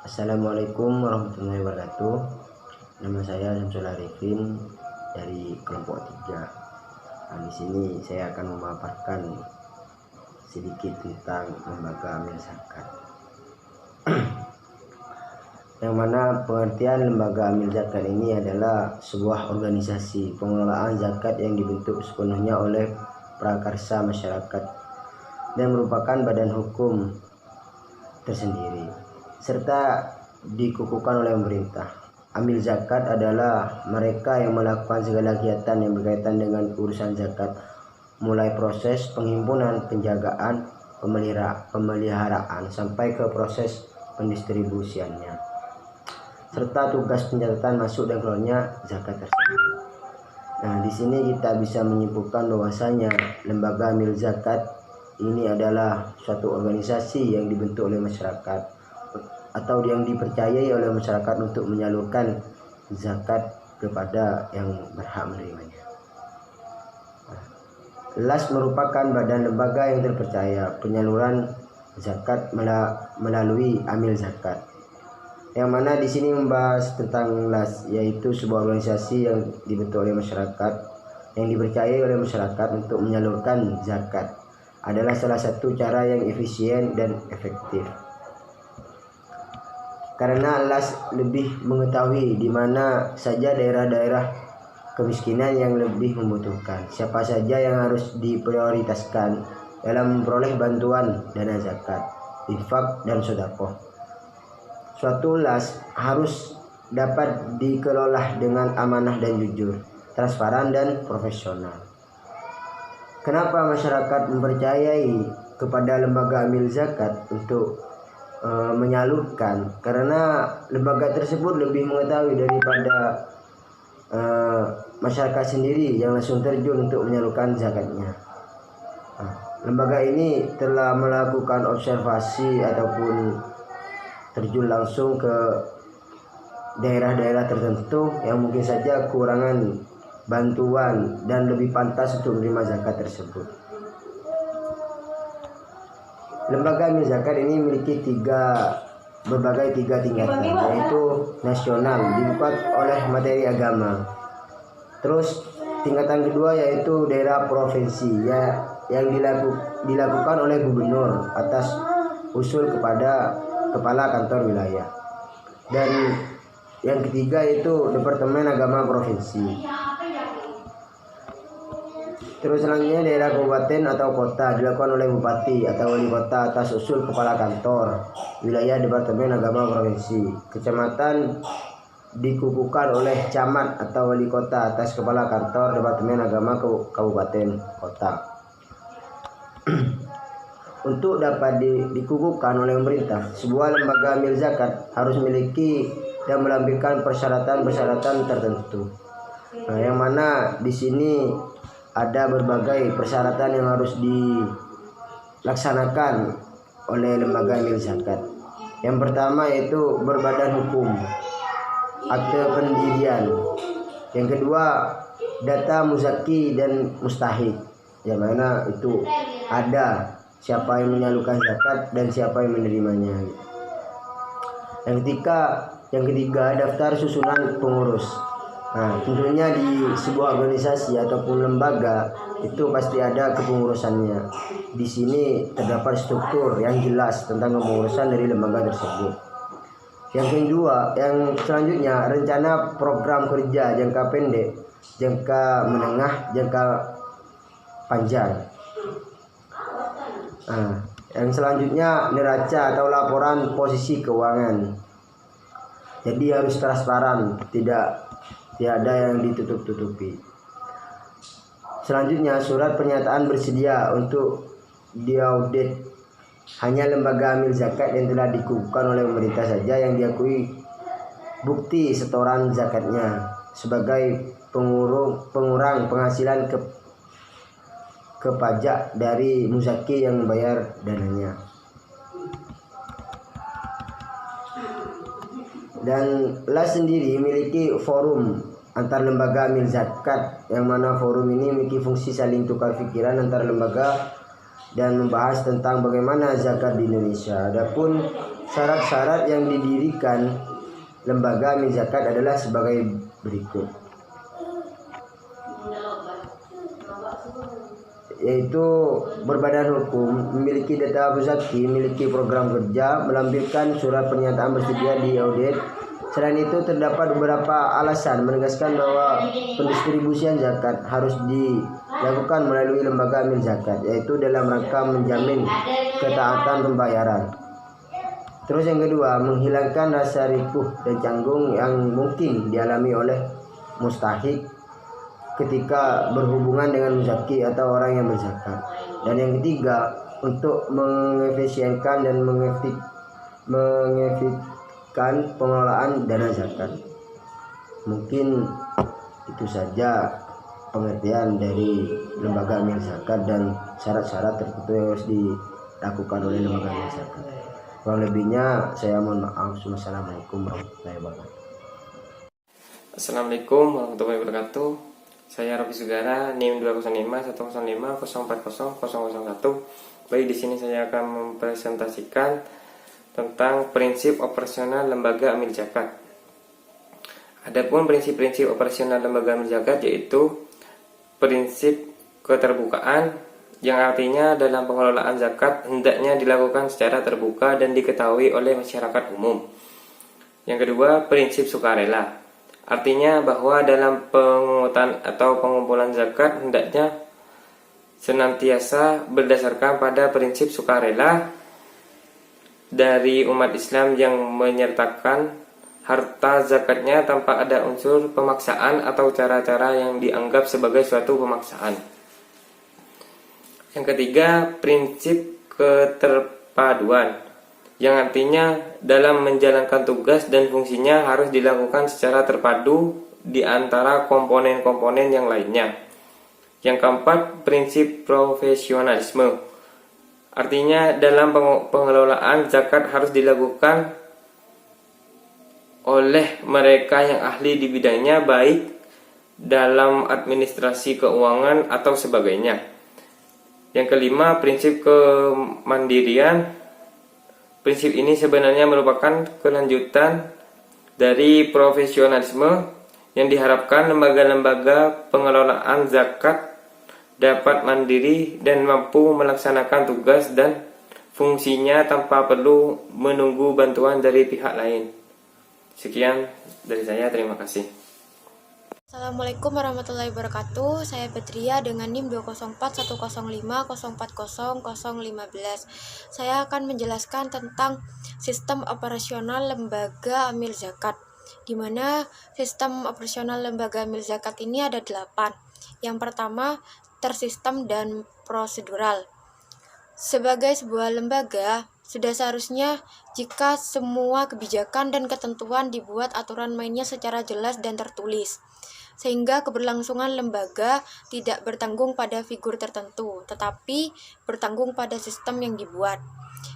Assalamualaikum warahmatullahi wabarakatuh. Nama saya Syamsul Arifin dari kelompok 3. Di sini saya akan memaparkan sedikit tentang lembaga amil zakat. Yang mana pengertian lembaga amil zakat ini adalah sebuah organisasi pengelolaan zakat yang dibentuk sepenuhnya oleh prakarsa masyarakat dan merupakan badan hukum tersendiri serta dikukuhkan oleh pemerintah. Amil zakat adalah mereka yang melakukan segala kegiatan yang berkaitan dengan urusan zakat, mulai proses penghimpunan, penjagaan, pemeliharaan sampai ke proses pendistribusiannya, serta tugas pencatatan masuk dan keluarnya zakat tersebut. Nah, di sini kita bisa menyimpulkan bahwasanya lembaga amil zakat ini adalah suatu organisasi yang dibentuk oleh masyarakat atau yang dipercayai oleh masyarakat untuk menyalurkan zakat kepada yang berhak menerimanya. LAS merupakan badan lembaga yang terpercaya penyaluran zakat melalui amil zakat. Yang mana di sini membahas tentang LAS, yaitu sebuah organisasi yang dibentuk oleh masyarakat yang dipercayai oleh masyarakat untuk menyalurkan zakat. Adalah salah satu cara yang efisien dan efektif. Karena LAS lebih mengetahui di mana saja daerah-daerah kemiskinan yang lebih membutuhkan, siapa saja yang harus diprioritaskan dalam memperoleh bantuan dana zakat, infak, dan sedekah. Suatu LAS harus dapat dikelola dengan amanah dan jujur, transparan dan profesional. Kenapa masyarakat mempercayai kepada lembaga amil zakat untuk menyalurkan? Karena lembaga tersebut lebih mengetahui daripada masyarakat sendiri yang langsung terjun untuk menyalurkan zakatnya. Lembaga ini telah melakukan observasi ataupun terjun langsung ke daerah-daerah tertentu yang mungkin saja kekurangan bantuan dan lebih pantas untuk menerima zakat tersebut. Lembaga amil zakat ini memiliki berbagai tiga tingkatan, yaitu nasional, dibuat oleh materi agama. Terus tingkatan kedua yaitu daerah provinsi, yang dilakukan oleh gubernur atas usul kepada kepala kantor wilayah. Dan yang ketiga yaitu departemen agama provinsi. Terus selanjutnya daerah kabupaten atau kota, dilakukan oleh bupati atau wali kota atas usul kepala kantor wilayah departemen agama provinsi. Kecamatan dikukuhkan oleh camat atau wali kota atas kepala kantor departemen agama kabupaten kota. Untuk dapat dikukuhkan oleh pemerintah, sebuah lembaga amil zakat harus memiliki dan melampirkan persyaratan-persyaratan tertentu. Nah, yang mana di sini ada berbagai persyaratan yang harus dilaksanakan oleh lembaga amil zakat. Yang pertama yaitu berbadan hukum, akte pendirian. Yang kedua, data muzaki dan mustahik, yang mana itu ada siapa yang menyalurkan zakat dan siapa yang menerimanya. Yang ketiga, daftar susunan pengurus. Nah, tentunya di sebuah organisasi ataupun lembaga itu pasti ada kepengurusannya. Di sini terdapat struktur yang jelas tentang kepengurusan dari lembaga tersebut. Yang selanjutnya rencana program kerja jangka pendek, jangka menengah, jangka panjang. Nah, yang selanjutnya neraca atau laporan posisi keuangan. Jadi harus transparan, tidak ada yang ditutup-tutupi. Selanjutnya surat pernyataan bersedia untuk diaudit. Hanya lembaga amil zakat yang telah dikukuhkan oleh pemerintah saja yang diakui bukti setoran zakatnya sebagai pengurang penghasilan ke pajak dari muzaki yang membayar dananya. Dan LAS sendiri memiliki forum antar lembaga amil zakat, yang mana forum ini memiliki fungsi saling tukar pikiran antar lembaga dan membahas tentang bagaimana zakat di Indonesia. Adapun Syarat-syarat yang didirikan lembaga amil zakat adalah sebagai berikut, yaitu berbadan hukum, memiliki data Fuzaki, memiliki program kerja, melampirkan surat pernyataan bersedia di audit. Selain itu terdapat beberapa alasan menegaskan bahwa pendistribusian zakat harus dilakukan melalui lembaga amil zakat, yaitu dalam rangka menjamin ketaatan pembayaran. Terus yang kedua, menghilangkan rasa rikuh dan canggung yang mungkin dialami oleh mustahik ketika berhubungan dengan muzaki atau orang yang berzakat. Dan yang ketiga, untuk mengefisienkan dan mengefektifkan pengelolaan dana zakat. Mungkin itu saja pengertian dari lembaga amil zakat dan syarat-syarat tertentu yang harus dilakukan oleh lembaga amil zakat. Kurang lebihnya saya mohon maaf. Wassalamualaikum warahmatullahi wabarakatuh. Assalamualaikum warahmatullahi wabarakatuh. Saya Robi Sugara, NIM 20510504001. Baik, di sini saya akan mempresentasikan tentang prinsip operasional lembaga amil zakat. Adapun prinsip-prinsip operasional lembaga amil zakat yaitu prinsip keterbukaan, yang artinya dalam pengelolaan zakat hendaknya dilakukan secara terbuka dan diketahui oleh masyarakat umum. Yang kedua, prinsip sukarela, artinya bahwa dalam pengungutan atau pengumpulan zakat hendaknya senantiasa berdasarkan pada prinsip sukarela dari umat Islam yang menyertakan harta zakatnya tanpa ada unsur pemaksaan atau cara-cara yang dianggap sebagai suatu pemaksaan. Yang ketiga, prinsip keterpaduan, yang artinya dalam menjalankan tugas dan fungsinya harus dilakukan secara terpadu di antara komponen-komponen yang lainnya. Yang keempat, prinsip profesionalisme, artinya dalam pengelolaan zakat harus dilakukan oleh mereka yang ahli di bidangnya, baik dalam administrasi keuangan atau sebagainya. Yang kelima, prinsip kemandirian. Prinsip ini sebenarnya merupakan kelanjutan dari profesionalisme yang diharapkan lembaga-lembaga pengelolaan zakat dapat mandiri dan mampu melaksanakan tugas dan fungsinya tanpa perlu menunggu bantuan dari pihak lain. Sekian dari saya, terima kasih. Assalamualaikum warahmatullahi wabarakatuh. Saya Badria dengan NIM 2041050400015. Saya akan menjelaskan tentang sistem operasional lembaga amil zakat, di mana sistem operasional lembaga amil zakat ini ada 8. Yang pertama, tersistem dan prosedural. Sebagai sebuah lembaga, sudah seharusnya jika semua kebijakan dan ketentuan dibuat aturan mainnya secara jelas dan tertulis, sehingga keberlangsungan lembaga tidak bertanggung pada figur tertentu, tetapi bertanggung pada sistem yang dibuat.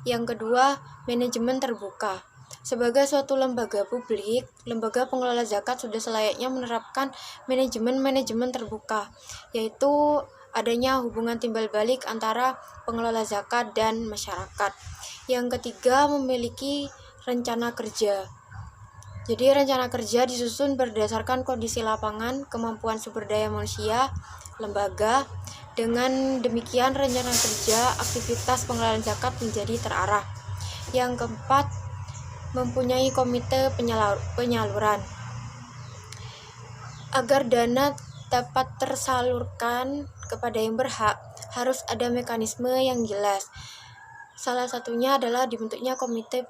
Yang kedua, manajemen terbuka. Sebagai suatu lembaga publik, lembaga pengelola zakat sudah selayaknya menerapkan manajemen terbuka, yaitu adanya hubungan timbal balik antara pengelola zakat dan masyarakat. Yang ketiga, memiliki rencana kerja. Jadi rencana kerja disusun berdasarkan kondisi lapangan, kemampuan sumber daya manusia, lembaga. Dengan demikian rencana kerja aktivitas pengelolaan zakat menjadi terarah. Yang keempat, mempunyai komite penyaluran. Agar dana dapat tersalurkan kepada yang berhak, harus ada mekanisme yang jelas. Salah satunya adalah dibentuknya komite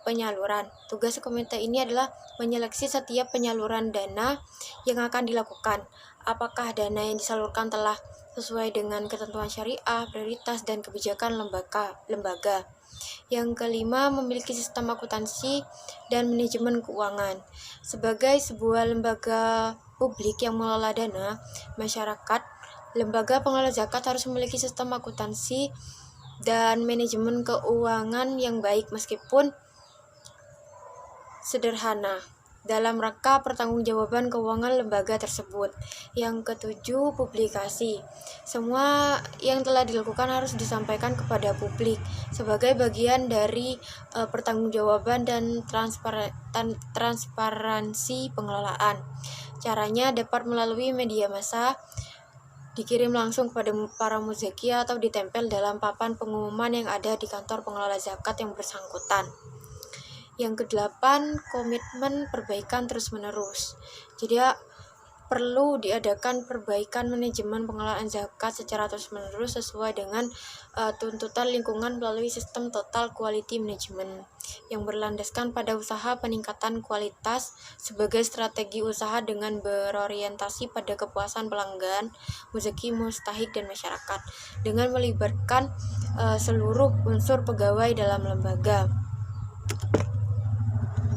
penyaluran. Tugas komite ini adalah menyeleksi setiap penyaluran dana yang akan dilakukan. Apakah dana yang disalurkan telah sesuai dengan ketentuan syariah, prioritas, dan kebijakan lembaga. Yang kelima, memiliki sistem akuntansi dan manajemen keuangan. Sebagai sebuah lembaga publik yang mengelola dana masyarakat, lembaga pengelola zakat harus memiliki sistem akuntansi dan manajemen keuangan yang baik meskipun sederhana. dalam rangka pertanggungjawaban keuangan lembaga tersebut. Yang ketujuh, publikasi. Semua yang telah dilakukan harus disampaikan kepada publik sebagai bagian dari pertanggungjawaban dan transparansi pengelolaan. Caranya dapat melalui media massa, dikirim langsung kepada para muzaki atau ditempel dalam papan pengumuman yang ada di kantor pengelola zakat yang bersangkutan. Yang kedelapan, komitmen perbaikan terus-menerus. Jadi perlu diadakan perbaikan manajemen pengelolaan zakat secara terus-menerus sesuai dengan tuntutan lingkungan melalui sistem total quality management yang berlandaskan pada usaha peningkatan kualitas sebagai strategi usaha dengan berorientasi pada kepuasan pelanggan, muzaki, mustahik, dan masyarakat dengan melibatkan seluruh unsur pegawai dalam lembaga.